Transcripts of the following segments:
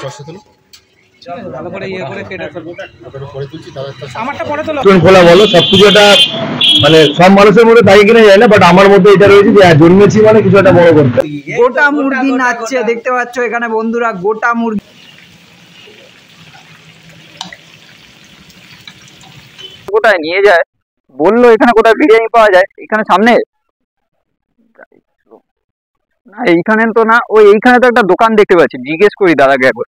কষ্ট হলো ভালো করে ইয়ে করে কেটে পরে তুলছি দাদা আমারটা পরে তোলো খোলা বলো সবকিছু একটা মানে সব মানুষের মধ্যে তাই কিনা যায় না, বাট আমার মধ্যে এটা রয়েছে যে জন্মেছি মানে কিছু একটা বড় করতে। গোটা মুরগি নাচছে দেখতে পাচ্ছ এখানে বন্ধুরা, গোটা মুরগি। কোথায় নিয়ে যায় বললো, এখানে কোথায় বিরিয়ানি পাওয়া যায়, এখানে সামনে না, এইখানে তো না, ওই এইখানে তো একটা দোকান দেখতে পাচ্ছি, জিজ্ঞেস করি দাদাকে একবার।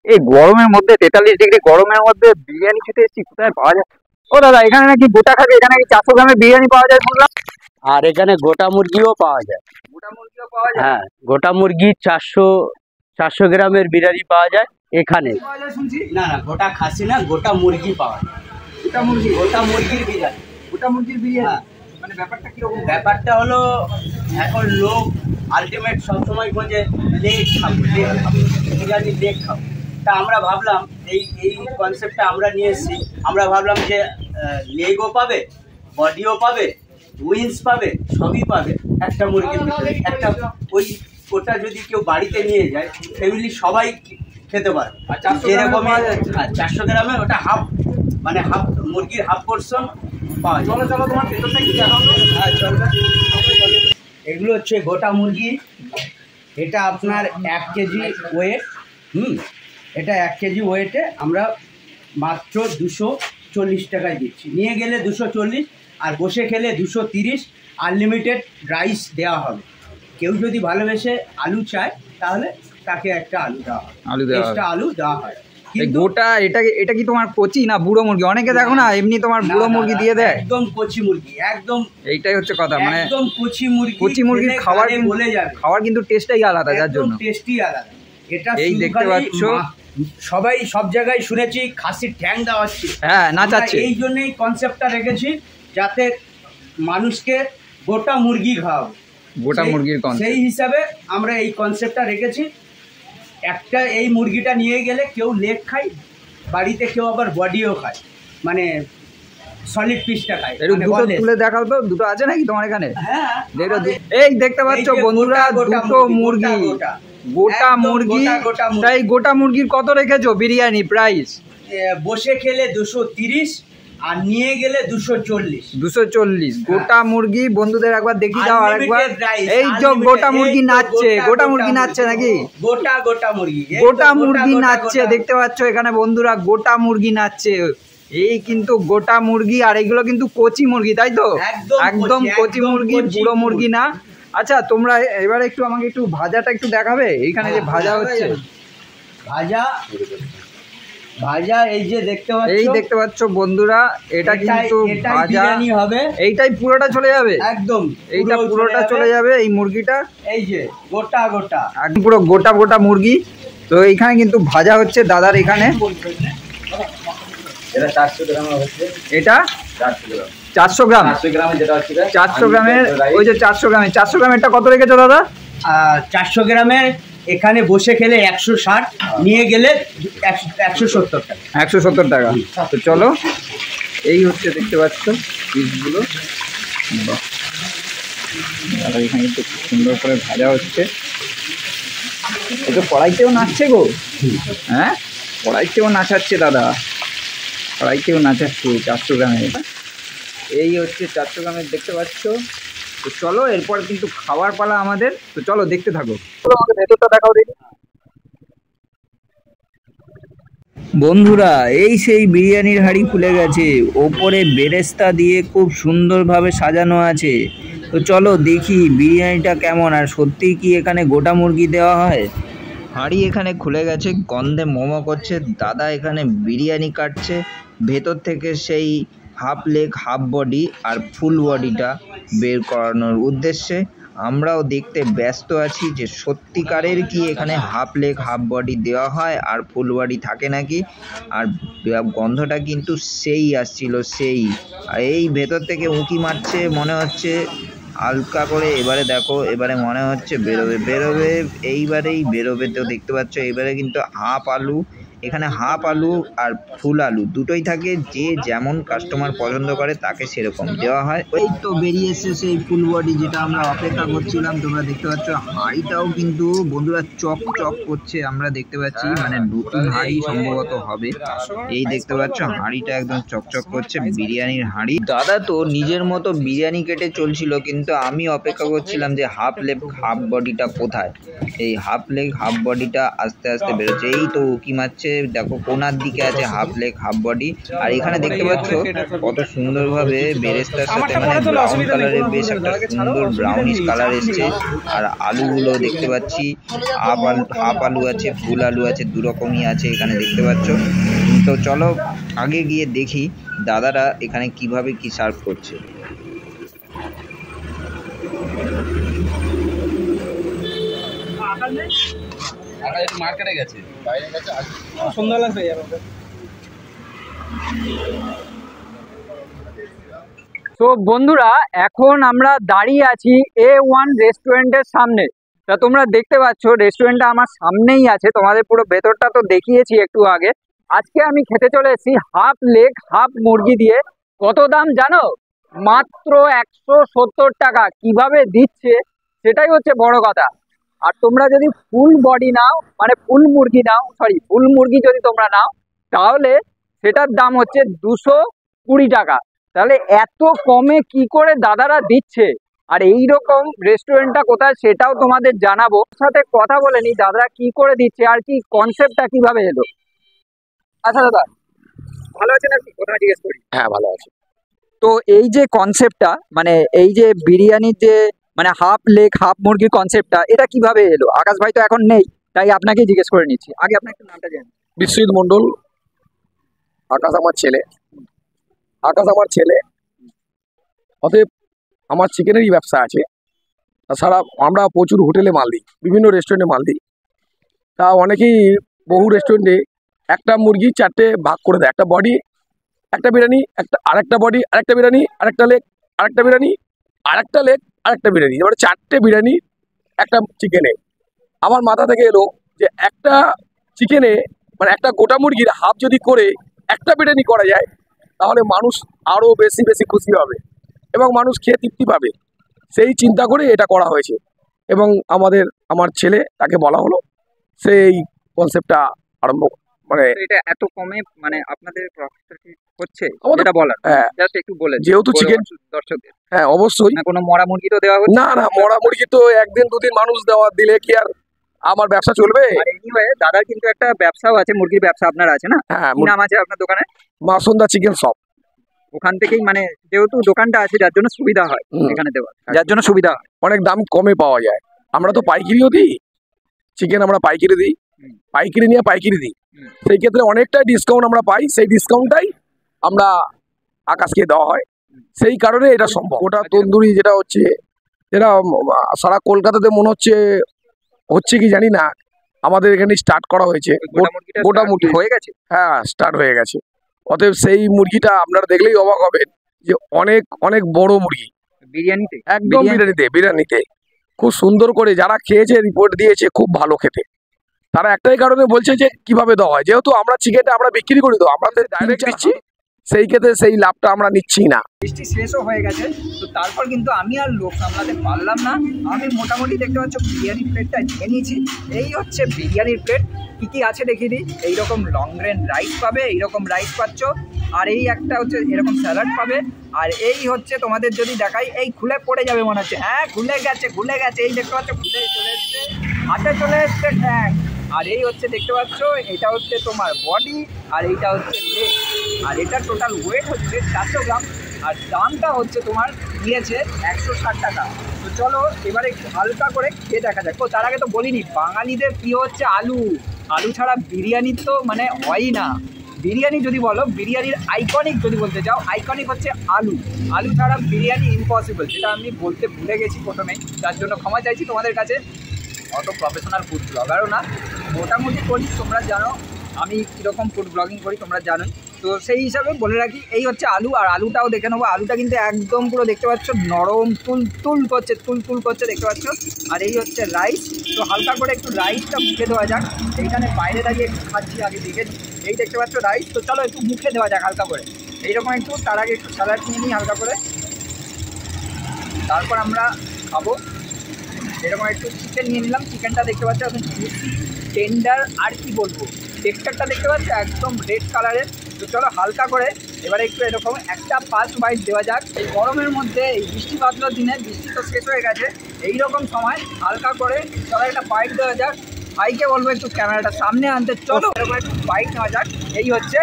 এই গরমের মধ্যে 43 ডিগ্রি গরমের মধ্যে বিরিয়ানি খেতে এসেছি, কোথায় পাওয়া যায়? ও দাদা এখানে নাকি গোটা খাবে, এখানে নাকি 400 গ্রামের বিরিয়ানি পাওয়া যায় শুনলাম। আর এখানে গোটা মুরগিও পাওয়া যায়। গোটা মুরগিও পাওয়া যায়? হ্যাঁ, গোটা মুরগি 400 গ্রামের বিরিয়ানি পাওয়া যায় এখানে। পাওয়া যায় শুনছি। না না, গোটা খাসি না, গোটা মুরগি পাওয়া যায়। গোটা মুরগি, গোটা মুরগির বিরিয়ানি। গোটা মুরগির বিরিয়ানি। হ্যাঁ। মানে ব্যাপারটা কিরকম? ব্যাপারটা হলো এখন লোক আলটিমেট সবসময় খোঁজে লেগ খাবো, বিরিয়ানি লেগ খাবো। তা আমরা ভাবলাম এই কনসেপ্টটা আমরা নিয়ে এসেছি। আমরা ভাবলাম যে লেগও পাবে, বডিও পাবে, উইংস পাবে, সবই পাবে একটা মুরগির ভিতরে। একটা ওই ওটা যদি কেউ বাড়িতে নিয়ে যায় ফ্যামিলি সবাই খেতে পারে। যেরকম 400 গ্রামে ওটা হাফ, মানে হাফ মুরগির হাফ পোর্শন পাওয়া যায়। চলো চলো, তোমার ভেতরটা কি দেখাবো? হ্যাঁ চলবে। এগুলো হচ্ছে গোটা মুরগি। এটা আপনার 1 কেজি ওয়েট। এটা 1 কেজি ওয়েটে আমরা মাত্র 240 টাকায় দিচ্ছি। নিয়ে গেলে 240, আর বসে খেলে 230। আনলিমিটেড রাইস দেওয়া হবে। কেউ যদি ভালোবেসে আলু চায় তাহলে তাকে একটা আলু দেওয়া হবে, এক্সট্রা আলু দেওয়া হয়। গোটা এটা কি তোমার কচি না বুড়ো মুরগি? অনেকে দেখো না এমনি তোমার বুড়ো মুরগি দিয়ে দেয়। একদম কচি মুরগি, একদম এইটাই হচ্ছে কথা, মানে একদম কচি মুরগি। কচি মুরগির খাবার বলে যাবে, খাওয়ার কিন্তু টেস্টটাই আলাদা, যার জন্য টেস্টই আলাদা। এটা এই দেখতে পাচ্ছ, সবাই সব জায়গায় শুনেছি খাসির ঠ্যাং দেওয়া হচ্ছে। হ্যাঁ, নাচাচ্ছে। এই জন্যই কনসেপ্টটা রেখেছি, যাতে মানুষকে গোটা মুরগি খাওয়াবো, গোটা মুরগির কনসেপ্ট। সেই হিসাবে আমরা এই কনসেপ্টটা রেখেছি। একটা এই মুরগিটা নিয়ে গেলে কেউ লেগ খায় বাড়িতে, কেউ আবার বডিও খায়, মানে সলিড পিসটা খায়। দুটো তুলে দেখাও তো, দুটো আছে নাকি তোমার এখানে? হ্যাঁ, এই দেখতে পাচ্ছ বন্ধুরা, দুটো মুরগি, গোটা মুরগি। তাই গোটা মুরগির কত রেখেছো বিরিয়ানি প্রাইস? বসে খেলে 230, আর নিয়ে গেলে 240। 240 গোটা মুরগি। বন্ধুদের একবার দেখি দাও আরেকবার। এই যে গোটা মুরগি নাচছে, গোটা মুরগি নাচছে নাকি? গোটা মুরগি, গোটা মুরগি নাচছে দেখতে পাচ্ছ এখানে বন্ধুরা, গোটা মুরগি নাচছে। এই কিন্তু গোটা মুরগি, আর এইগুলো কিন্তু কচি মুরগি, তাই তো? একদম কচি মুরগি, বুড়ো মুরগি না। আচ্ছা তোমরা এবারে একটু আমাকে একটু ভাজাটা একটু দেখাবে, এইখানে যে ভাজা হচ্ছে। ভাজা এই যে দেখতে পাচ্ছ, এই দেখতে পাচ্ছ বন্ধুরা, এটা কিন্তু ভাজা হবে। এইটাই পুরোটা চলে যাবে, একদম এইটা পুরোটা চলে যাবে। এই মুরগিটা এই যে গোটা একদম পুরো গোটা মুরগি। তো এইখানে কিন্তু ভাজা হচ্ছে দাদার এখানে। এটা 400 গ্রাম হচ্ছে, এটা 400 গ্রাম। 400 গ্রামের ওই যে 400 গ্রামের 400 গ্রামেরটা কত রেখেছো দাদা? 400 গ্রামের এখানে বসে খেলে 160, নিয়ে গেলে 170 টাকা। 170 টাকা। তো চলো, এই হচ্ছে দেখতে পাচ্ছ পিসগুলো। দাদা এখানে একটু সুন্দর করে ভাজা হচ্ছে। এই তো কড়াইতেও নাচছে গো। হ্যাঁ, কড়াইতেও নাচাচ্ছে দাদা, কড়াইতেও নাচাচ্ছে 400 গ্রামের। এই হচ্ছে 400 গ্রামের দেখতে পাচ্ছ। তো চলো, এরপর কিন্তু খাওয়ার পালা আমাদের। তো চলো দেখতে থাকো। আমাকে ভেতরটা দেখাও দেখি। বন্ধুরা, এই সেই বিরিয়ানির হাঁড়ি খুলে গেছে, ওপরে বেরেস্তা দিয়ে খুব সুন্দরভাবে সাজানো আছে। তো চলো দেখি বিরিয়ানিটা কেমন, আর সত্যিই কি এখানে গোটা মুরগি দেওয়া হয়। হাঁড়ি এখানে খুলে গেছে, গন্ধে মোমো করছে। দাদা এখানে বিরিয়ানি কাটছে, ভেতর থেকে সেই হাফ লেগ, হাফ বডি আর ফুল বডিটা বের করানোর উদ্দেশ্যে। আমরাও দেখতে ব্যস্ত আছি যে সত্যিকারের কি এখানে হাফ লেগ, হাফ বডি দেওয়া হয় আর ফুল বডি থাকে নাকি। আর গন্ধটা কিন্তু সেই আসছিল, সেই। আর এই ভেতর থেকে উঁকি মারছে, মনে হচ্ছে হালকা করে। এবারে দেখো, এবারে মনে হচ্ছে বেরোবে, এইবারেই বেরোবে। তো দেখতে পাচ্ছ এবারে কিন্তু হাফ আলু এখানে হাফ আলু আর ফুল আলু দুটোই থাকে, যে যেমন কাস্টমার পছন্দ করে তাকে সেরকম দেওয়া হয়। এই তো বেরিয়ে এসেছে সেই ফুল বডি, যেটা আমরা অপেক্ষা করছিলাম। তোমরা দেখতে পাচ্ছ হাঁড়িটাও কিন্তু বন্ধুরা চক চক করছে, আমরা দেখতে পাচ্ছি, মানে নতুন হাঁড়ি সম্ভবত হবে। এই দেখতে পাচ্ছ হাঁড়িটা একদম চকচক করছে, বিরিয়ানির হাঁড়ি। দাদা তো নিজের মতো বিরিয়ানি কেটে চলছিল, কিন্তু আমি অপেক্ষা করছিলাম যে হাফ লেগ হাফ বডিটা কোথায়। এই হাফ লেগ হাফ বডিটা আস্তে আস্তে বেরোচ্ছে। এই তো উকি মারছে, দেখো কোনার দিকে আছে হাফ লেগ হাফ বডি। আর এখানে দেখতে পাচ্ছ কত সুন্দরভাবে বেরেস্তার সাথে মানে ব্রাউন কালারের, বেশ একটা সুন্দর ব্রাউনিশ কালার এসছে। আর আলুগুলো দেখতে পাচ্ছি হাফ আলু আছে, ফুল আলু আছে, দু রকমই আছে এখানে দেখতে পাচ্ছ। তো চলো আগে গিয়ে দেখি দাদারা এখানে কিভাবে কি সার্ভ করছে। মার্কেটে গেছে, বাইরে গেছে, সন্ধ্যা লাগবে যাবে। তো বন্ধুরা, এখন আমরা দাঁড়িয়ে আছি A1 রেস্টুরেন্টের সামনে। তা তোমরা দেখতে পাচ্ছ রেস্টুরেন্টটা আমার সামনেই আছে, তোমাদের পুরো ভেতরটা তো দেখিয়েছি একটু আগে। আজকে আমি খেতে চলে এসেছি হাফ লেগ হাফ মুরগি দিয়ে। কত দাম জানো? মাত্র 170 টাকা। কিভাবে দিচ্ছে সেটাই হচ্ছে বড় কথা। আর তোমরা যদি ফুল বডি নাও, মানে ফুল মুরগি যদি তোমরা নাও, তাহলে সেটার দাম হচ্ছে 220 টাকা। তাহলে এত কমে কি করে দাদারা দিচ্ছে? আর এই রকম রেস্টুরেন্টটা কোথায় সেটাও তোমাদের জানাবো। সাথে কথা বলে নি দাদারা কি করে দিচ্ছে আর কি কনসেপ্টটা কিভাবে এলো। আচ্ছা দাদা, ভালো আছেন আপনি? কোথায় জিজ্ঞেস করি। হ্যাঁ, ভালো আছে। তো এই যে কনসেপ্টটা, মানে এই যে বিরিয়ানির যে মানে হাফ লেগ হাফ মুরগির কনসেপ্টটা, এটা কিভাবে এলো? আকাশ ভাই তো এখন নেই, তাই আপনাকে জিজ্ঞেস করে নিচ্ছি। আগে আপনার একটু নামটা জানেন। বিশ্বজিৎ মণ্ডল। আকাশ আমার ছেলে। অতএব আমার চিকেনেরই ব্যবসা আছে। তাছাড়া আমরা প্রচুর হোটেলে মাল দিই, বিভিন্ন রেস্টুরেন্টে মাল দিই। তা অনেকেই বহু রেস্টুরেন্টে একটা মুরগি 4টে ভাগ করে দেয়। একটা বডি, একটা বিরিয়ানি, আরেকটা বডি, আরেকটা বিরিয়ানি, আরেকটা লেগ, আরেকটা বিরিয়ানি, আরেকটা লেগ, আরেকটা বিরিয়ানি, এবারে 4টে বিরিয়ানি একটা চিকেনে। আমার মাথা থেকে এলো যে একটা চিকেনে মানে একটা গোটা মুরগির হাফ যদি করে একটা বিরিয়ানি করা যায়, তাহলে মানুষ আরও বেশি বেশি খুশি হবে এবং মানুষ খেয়ে তৃপ্তি পাবে। সেই চিন্তা করে এটা করা হয়েছে এবং আমার ছেলে, তাকে বলা হলো, সেই কনসেপ্টটা আরম্ভ মানে এটা এত কমে মানে আপনাদের প্রফিটটা কি হচ্ছে আমাদের- যেটা বলার, হ্যাঁ, জাস্ট একটু বলেন। যেহেতু চিকেন, দর্শকদের হ্যাঁ অবশ্যই। না কোনো মরা মুরগি তো দেওয়া হচ্ছে না না, মরা মুরগি তো একদিন দুদিন মানুষ দিলে কি আর আমার ব্যবসা চলবে? আর এনিওয়ে দাদার কিন্তু একটা ব্যবসাও আছে, মুরগির ব্যবসা আপনার আছে না? হ্যাঁ, কি নাম আছে আপনার দোকানে? মা সন্ধ্যা চিকেন শপ। ওখান থেকেই মানে যেহেতু দোকানটা আছে যার জন্য সুবিধা হয় এখানে দেওয়া, যার জন্য সুবিধা হয়। অনেক দাম কমে পাওয়া যায়। আমরা তো পাইকারিও দিই, চিকেন আমরা পাইকারি দিই, পাইকারি নিয়ে পাইকারি দিই। সেই ক্ষেত্রে অনেকটাই ডিসকাউন্ট আমরা পাই, সেই ডিসকাউন্টটাই আমরা আকাশকে দেওয়া হয়। সেই কারণে এটা সম্ভব। ওটা তন্দুরি যেটা হচ্ছে, যেটা সারা কলকাতাতে মনে হচ্ছে কি জানি না, আমাদের এখানে স্টার্ট করা হয়েছে। গোটা মুরগি হয়ে গেছে, হ্যাঁ স্টার্ট হয়ে গেছে। অতএব সেই মুরগিটা আপনারা দেখলেই অবাক হবেন যে অনেক অনেক বড় মুরগি বিরিয়ানিতে একদম বিরিয়ানিতে খুব সুন্দর করে যারা খেয়েছে রিপোর্ট দিয়েছে খুব ভালো খেতে। তারা একটাই কারণে বলছে যে কিভাবে দেওয়া হয়, যেহেতু আমরা চিকেনটা আমরা বিক্রি করি, তো আমাদের ডাইরেক্ট দিচ্ছি, সেই ক্ষেত্রে সেই লাভটা আমরা নিচ্ছি না। বৃষ্টি শেষও হয়ে গেছে, তো তারপর কিন্তু আমি আর লোক সামলাতে পারলাম না। আমি মোটামুটি দেখতে পাচ্ছ বিরিয়ানির প্লেটটা নিয়ে নিয়েছি। এই হচ্ছে বিরিয়ানির প্লেট। কী কী আছে দেখিয়ে দিই। এইরকম লং গ্রেন রাইস পাবে, এইরকম রাইস পাচ্ছ, আর এই একটা হচ্ছে এরকম স্যালাড পাবে। আর এই হচ্ছে তোমাদের যদি দেখাই, এই খুলে পড়ে যাবে মনে হচ্ছে। হ্যাঁ খুলে গেছে, এই দেখতে পাচ্ছ খুলে চলে এসছে, হাতে চলে এসছে ট্যাঙ্ক। আর এই হচ্ছে দেখতে পাচ্ছ, এটা হচ্ছে তোমার বডি আর এইটা হচ্ছে লেগ। আর এটা টোটাল ওয়েট হচ্ছে 400 গ্রাম। আর দামটা হচ্ছে তোমার নিয়েছে 160 টাকা। তো চলো এবারে একটু হালকা করে খেয়ে দেখা যাক। তো তার আগে তো বলিনি, বাঙালিদের প্রিয় হচ্ছে আলু। আলু ছাড়া বিরিয়ানি তো মানে হয়ই না। বিরিয়ানি যদি বলো, বিরিয়ানির আইকনিক যদি বলতে চাও, আইকনিক হচ্ছে আলু। আলু ছাড়া বিরিয়ানি ইম্পসিবল, যেটা আমি বলতে ভুলে গেছি প্রথমেই, তার জন্য ক্ষমা চাইছি তোমাদের কাছে। অত প্রফেশনাল ফুড ব্লগারও না, মোটামুটি করি, তোমরা জানো আমি কীরকম ফুড ব্লগিং করি তোমরা জানোই। তো সেই হিসাবে বলে রাখি এই হচ্ছে আলু, আর আলুটাও দেখে নেবো। আলুটা কিন্তু একদম পুরো দেখতে পাচ্ছ নরম তুল করছে দেখতে পাচ্ছ। আর এই হচ্ছে রাইস। তো হালকা করে একটু রাইসটা মুখে দেওয়া যাক। এইখানে বাইরে দাঁড়িয়ে একটু খাচ্ছি, আগে দেখে এই দেখতে পাচ্ছ রাইস। তো চলো একটু মুখে দেওয়া যাক হালকা করে এইরকম একটু। তার আগে একটু স্যালাড নিয়ে নিই হালকা করে, তারপর আমরা খাবো। এরকম একটু চিকেন নিয়ে নিলাম। চিকেনটা দেখতে পাচ্ছ এখন জুসি টেন্ডার, আর কি বলবো টেক্সচারটা দেখতে পাচ্ছ একদম রেড কালারের। তো চলো হালকা করে এবারে একটু এরকম একটা 5 বাইট দেওয়া যাক। এই গরমের মধ্যে এই বৃষ্টি বাদলার দিনে, বৃষ্টি তো শেষ হয়ে গেছে, এইরকম সময় হালকা করে চলো একটা বাইট দেওয়া যাক। ভাইকে বলবো একটু ক্যামেরাটা সামনে আনতে, চলো এরকম একটু বাইট নেওয়া যাক। এই হচ্ছে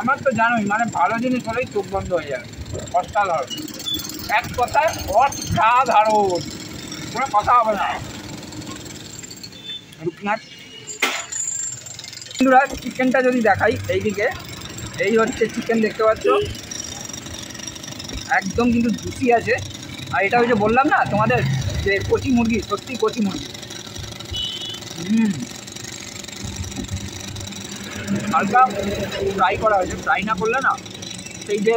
আমার তো জানোই মানে ভালো জিনিস হলেই চোখ বন্ধ হয়ে যাবে, অসাধারণ, এক কথায় অসাধারণ, কোনো কথা হবে না। বন্ধুরা চিকেনটা যদি দেখাই এইদিকে, এই হচ্ছে চিকেন দেখতে পাচ্ছ একদম কিন্তু জুসি আছে। আর এটা ওই যে বললাম না তোমাদের যে কচি মুরগি, সত্যি কচি মুরগি। হালকা ফ্রাই করা হয়েছে, ফ্রাই না করলে না সেই যে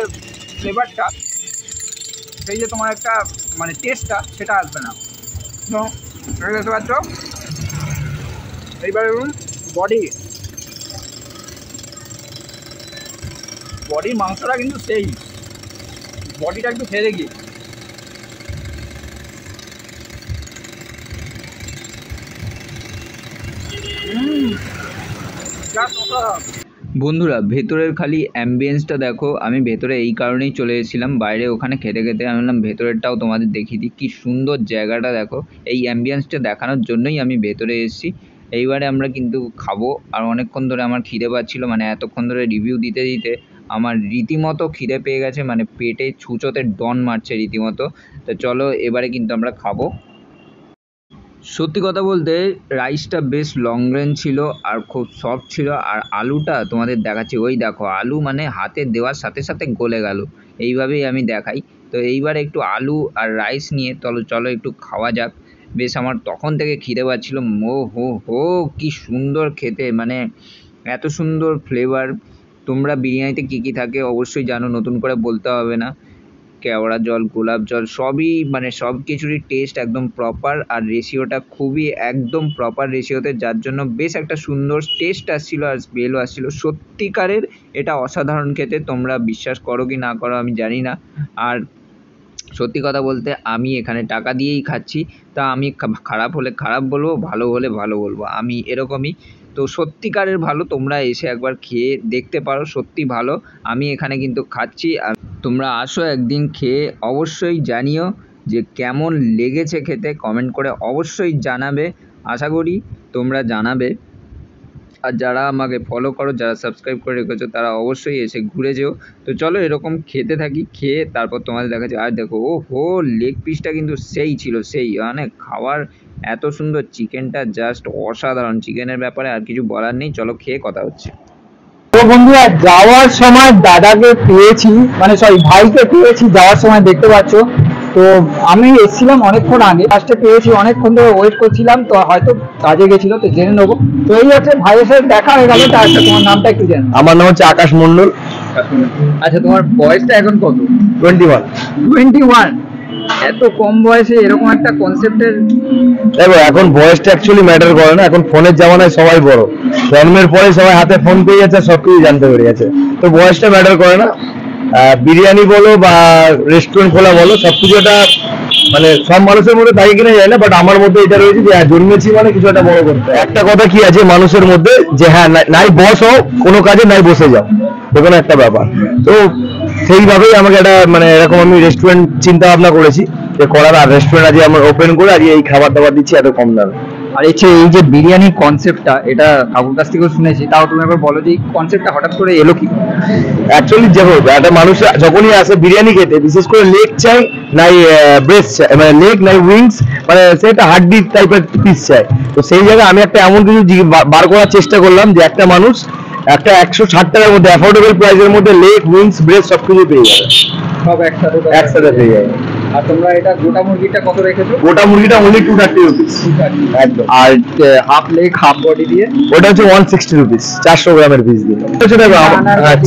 ফ্লেভারটা, সেই যে তোমার একটা মানে টেস্টটা সেটা আসবে না। তো দেখতে পাচ্ছ এইবারে বডির মাংসটা কিন্তু সেই বডিটা একটু খেয়ে দেখি। বন্ধুরা ভেতরের খালি অ্যাম্বিয়েন্সটা দেখো। আমি ভেতরে এই কারণেই চলে এসেছিলাম, বাইরে ওখানে খেতে খেতে আমি বললাম ভেতরেরটাও তোমাদের দেখিয়ে দিই। কী সুন্দর জায়গাটা দেখো, এই অ্যাম্বিয়েন্সটা দেখানোর জন্যই আমি ভেতরে এসেছি। এইবারে আমরা কিন্তু খাবো। আর অনেকক্ষণ ধরে আমার খিদে পাচ্ছিলো, মানে এতক্ষণ ধরে রিভিউ দিতে দিতে আমার রীতিমতো খিদে পেয়ে গেছে, মানে পেটে ছুঁচোতে ডন মারছে রীতিমতো। তো চলো এবারে কিন্তু আমরা খাবো। সত্যি কথা বলতে রাইসটা বেশ লং রেঞ্জ ছিল আর খুব সফট ছিল। আর আলুটা তোমাদের দেখাচ্ছি, ওই দেখো আলু মানে হাতে দেওয়ার সাথে সাথে গলে গেল, এইভাবেই আমি দেখাই। তো এইবার একটু আলু আর রাইস নিয়ে চলো একটু খাওয়া যাক। বেশ আমার তখন থেকে খিদে পাচ্ছিলো। হো কি সুন্দর খেতে, মানে এত সুন্দর ফ্লেভার। তোমরা বিরিয়ানিতে কী কী থাকে অবশ্যই জানো, নতুন করে বলতে হবে না। কেওড়া জল, গোলাপ জল সবই মানে সব কিছুরই টেস্ট একদম প্রপার। আর রেশিওটা খুবই একদম প্রপার রেশিওতে, যার জন্য বেশ একটা সুন্দর টেস্ট আসছিলো আর স্মেলও আসছিলো। সত্যিকারের এটা অসাধারণ খেতে, তোমরা বিশ্বাস করো কি না করো আমি জানি না। আর সত্যি কথা বলতে আমি এখানে টাকা দিয়েই খাচ্ছি, তা আমি খারাপ হলে খারাপ বলবো, ভালো হলে ভালো বলবো, আমি এরকমই। তো সত্যিকারের ভালো, তোমরা এসে একবার খেয়ে দেখতে পারো, সত্যি ভালো। আমি এখানে কিন্তু খাচ্ছি, তোমরা আসো একদিন, খেয়ে অবশ্যই জানিও যে কেমন লেগেছে খেতে। কমেন্ট করে অবশ্যই জানাবে, আশা করি তোমরা জানাবে। আর যারা আমাকে ফলো করো, যারা সাবস্ক্রাইব করে রেখেছো, তারা অবশ্যই এসে ঘুরে যেও। তো চলো এরকম খেতে থাকি, খেয়ে তারপর তোমাদের দেখাচ্ছি। আর দেখো লেগ পিসটা কিন্তু সেই ছিল, সেই মানে খাওয়ার এত সুন্দর, চিকেনটা জাস্ট অসাধারণ। চিকেনের ব্যাপারে আর কিছু বলার নেই, চলো খেয়ে কথা হচ্ছে। তো বন্ধুরা যাওয়ার সময় দাদাকে পেয়েছি, মানে সরি ভাইকে পেয়েছি যাওয়ার সময়, দেখতে পাচ্ছ। তো আমি এসেছিলাম অনেকক্ষণ আগে, ফার্স্টে পেয়েছি, অনেকক্ষণ ধরে ওয়েট করছিলাম, তো হয়তো কাজে গেছিল, তো জেনে নেবো। তো এই হচ্ছে ভাইয়ের সাথে দেখা হয়ে গেল। তার সাথে তোমার নামটা একটু জানো? আমার নাম হচ্ছে আকাশ মন্ডল। আচ্ছা, তোমার বয়সটা এখন কত? 21। 21? এত কম বয়সে এরকম একটা কনসেপ্টের? দেখো এখন বয়সটা অ্যাকচুয়ালি ম্যাটার করে না, এখন ফোনের জামানায় সবাই বড়, জন্মের পরে সবাই হাতে ফোন পেয়ে যাচ্ছে, সবকিছু জানতে পেরে যাচ্ছে। তো বয়সটা ম্যাটার করে না। বিরিয়ানি বলো বা রেস্টুরেন্ট খোলা বলো, সবকিছু একটা মানে সব মানুষের মধ্যে থাকে কিনা যায় না, বাট আমার মধ্যে এটা রয়েছে যে জন্মেছি মানে কিছু একটা বড় করতে। একটা কথা কি আছে মানুষের মধ্যে যে হ্যাঁ নাই বস হও কোনো কাজে, নাই বসে যাও, কোনো একটা ব্যাপার। তো সেইভাবেই আমাকে একটা মানে এরকম আমি রেস্টুরেন্ট চিন্তা ভাবনা করেছি যে করার, আর রেস্টুরেন্ট আজকে আমার ওপেন করে আজকে এই খাবার দাবার দিচ্ছি এত কম দামে। আর এই যে বিরিয়ানির কনসেপ্টটা, এটা কাকুর কাছ থেকেও শুনেছি, তাও তুমি একবার বলো যে এই কনসেপ্টটা হঠাৎ করে এলো কি? অ্যাকচুয়ালি দেখো একটা মানুষ যখনই আসে বিরিয়ানি খেতে, বিশেষ করে লেগ চাই নাই ব্রেস্ট চাই, মানে লেগ নাই উইংস, মানে সে একটা হাড্ডি টাইপের পিস চাই। তো সেই জায়গায় আমি একটা এমন কিছু বার করার চেষ্টা করলাম যে একটা মানুষ একটা 160 টাকার মধ্যে অ্যাফোর্ডেবল প্রাইসের মধ্যে লেগ উইংস ব্রেস্ট সবকিছু পেয়ে যাবে, সব একসাথে পেয়ে যাবে। আর তোমরা এটা গোটা মুরগিটা কত রেখেছো? গোটা মুরগিটা অনলি 230 রুপিস একদম। আর হাফ লেগ হাফ বডি দিয়ে ওটা হচ্ছে 160 রুপিস 400 গ্রামের পিস দিয়ে।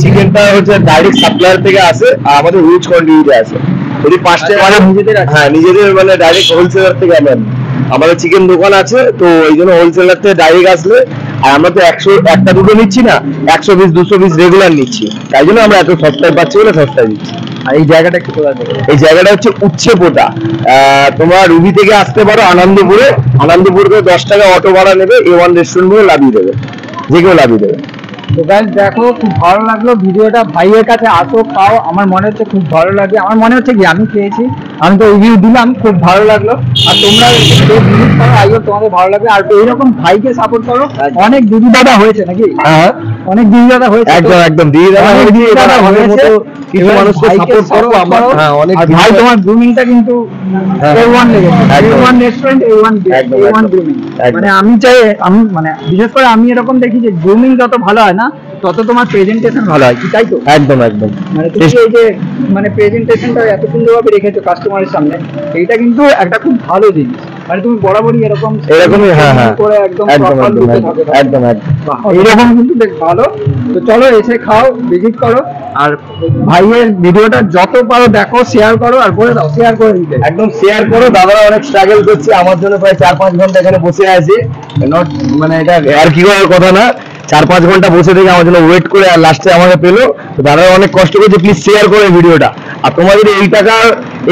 চিকেনটা হচ্ছে ডাইরেক্ট সাপ্লায়ার থেকে আসে আর আমাদের হিউজ কোয়ান্টিটিতে আসে। যদি 5টা মানে নিজেদের হ্যাঁ নিজেদের মানে ডাইরেক্ট হোলসেলার থেকে আনেন। আমাদের চিকেন দোকান আছে তো এই জন্য হোলসেলার থেকে ডাইরেক্ট আসলে, আর আমরা তো 100 একটা দুটো নিচ্ছি না, 100 পিস 200 পিস রেগুলার নিচ্ছি, তাই জন্য আমরা এত সস্তায় পাচ্ছি বলে সস্তায় দিচ্ছি। আর এই জায়গাটা একটু কোথায় থেকে? এই জায়গাটা হচ্ছে উচ্ছেপোতা। তোমরা রুবি থেকে আসতে পারো আনন্দপুরে, আনন্দপুর থেকে 10 টাকা অটো ভাড়া নেবে, A1 রেস্টুরেন্ট বলে লাভিয়ে দেবে, যে কেউ লাভিয়ে দেবে। তো গাইস দেখো খুব ভালো লাগলো ভিডিওটা, ভাইয়ের কাছে আসো খাও, আমার মনে হচ্ছে খুব ভালো লাগে, আমার মনে হচ্ছে কি আমি খেয়েছি, আমি তো রিভিউ দিলাম, খুব ভালো লাগলো। আর তোমরা ভিজিট করো, আইও তোমাদের ভালো লাগবে। আর এইরকম ভাইকে সাপোর্ট করো, অনেক দিদি দাদা হয়েছে নাকি? হ্যাঁ অনেক দিদি দাদা হয়েছে, একদম একদম দিদি দাদা আমাদের মতো কিছু মানুষকে সাপোর্ট করো। আমার হ্যাঁ অনেক ভাই তোমার গ্রুমিংটা কিন্তু A1 লেগেছে, A1 রেস্টুরেন্ট, A1 গ্রুমিং। মানে আমি চাই, আমি মানে বিশেষ করে আমি এরকম দেখি যে গ্রুমিং যত ভালো হয় না তত তোমার প্রেজেন্টেশন ভালো হয়, কি তাই তো? একদম একদম। মানে তুমি এই যে মানে প্রেজেন্টেশনটা এত সুন্দরভাবে রেখেছো কাস্টমারের সামনে, এইটা কিন্তু একটা খুব ভালো জিনিস। মানে তুমি বরাবরই এরকমই হ্যাঁ হ্যাঁ করে একদম একদম proper একদম look এ থাকো। একদম একদম। এইরকম কিন্তু বেশ ভালো। তো চলো এসে খাও, ভিজিট করো, আর ভাইয়ের ভিডিওটা যত পারো দেখো, শেয়ার করো, আর বলে দাও শেয়ার করে দিতে। একদম শেয়ার করো। দাদারা অনেক স্ট্রাগল করছে, আমার জন্য প্রায় 4-5 ঘন্টা এখানে বসে আছে, নট মানে এটা আর কি করার কথা না, 4-5 ঘন্টা বসে থেকে আমার জন্য ওয়েট করে আর লাস্টে আমাকে পেলো। তো দাদারা অনেক কষ্ট করছে, প্লিজ শেয়ার করে ভিডিওটা। আর তোমরা যদি এই টাকা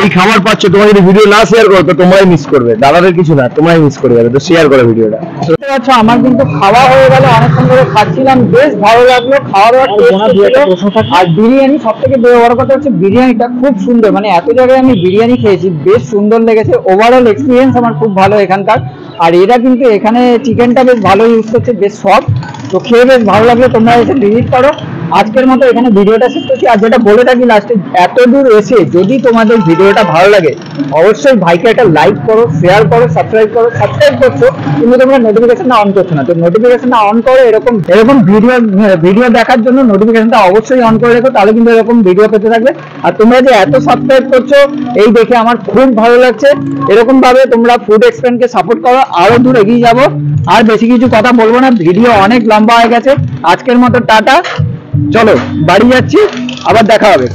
এই খাবার পাচ্ছ, তোমরা যদি ভিডিও না শেয়ার করো তো তোমরাই মিস করবে, দাদাদের কিছু না, তোমরাই মিস করবে। তো শেয়ার করো ভিডিওটা। বুঝতে পারছো আমার কিন্তু খাওয়া হয়ে গেল, অনেকক্ষণ ধরে খাচ্ছিলাম, বেশ ভালো লাগলো খাওয়া দাওয়া। আর বিরিয়ানি সব থেকে বড় কথা হচ্ছে বিরিয়ানিটা খুব সুন্দর, মানে এত জায়গায় আমি বিরিয়ানি খেয়েছি, বেশ সুন্দর লেগেছে। ওভারঅল এক্সপিরিয়েন্স আমার খুব ভালো এখানকার। আর এরা কিন্তু এখানে চিকেনটা বেশ ভালো ইউজ করছে, বেশ সফট, তো খেয়ে বেশ ভালো লাগলো। তোমরা এসে ভিজিট করো। আজকের মতো এখানে ভিডিওটা শেষ করছি। আর যেটা বলে থাকি লাস্টে, এত দূর এসে যদি তোমাদের ভিডিওটা ভালো লাগে অবশ্যই ভাইকে একটা লাইক করো, শেয়ার করো, সাবস্ক্রাইব করো। সাবস্ক্রাইব করছো কিন্তু তোমরা নোটিফিকেশনটা অন করছো না, তো নোটিফিকেশনটা অন করো। এরকম এরকম ভিডিও দেখার জন্য নোটিফিকেশনটা অবশ্যই অন করে রেখো, তাহলে কিন্তু এরকম ভিডিও পেতে থাকবে। আর তোমরা যে এত সাবস্ক্রাইব করছো এই দেখে আমার খুব ভালো লাগছে। এরকম ভাবে তোমরা ফুড এক্সপ্যান্ডকে সাপোর্ট করো, আরো দূর এগিয়ে যাবো। আর বেশি কিছু কথা বলবো না, ভিডিও অনেক লম্বা হয়ে গেছে। আজকের মতো টাটা, চলো বাড়ি যাচ্ছি, আবার দেখা হবে।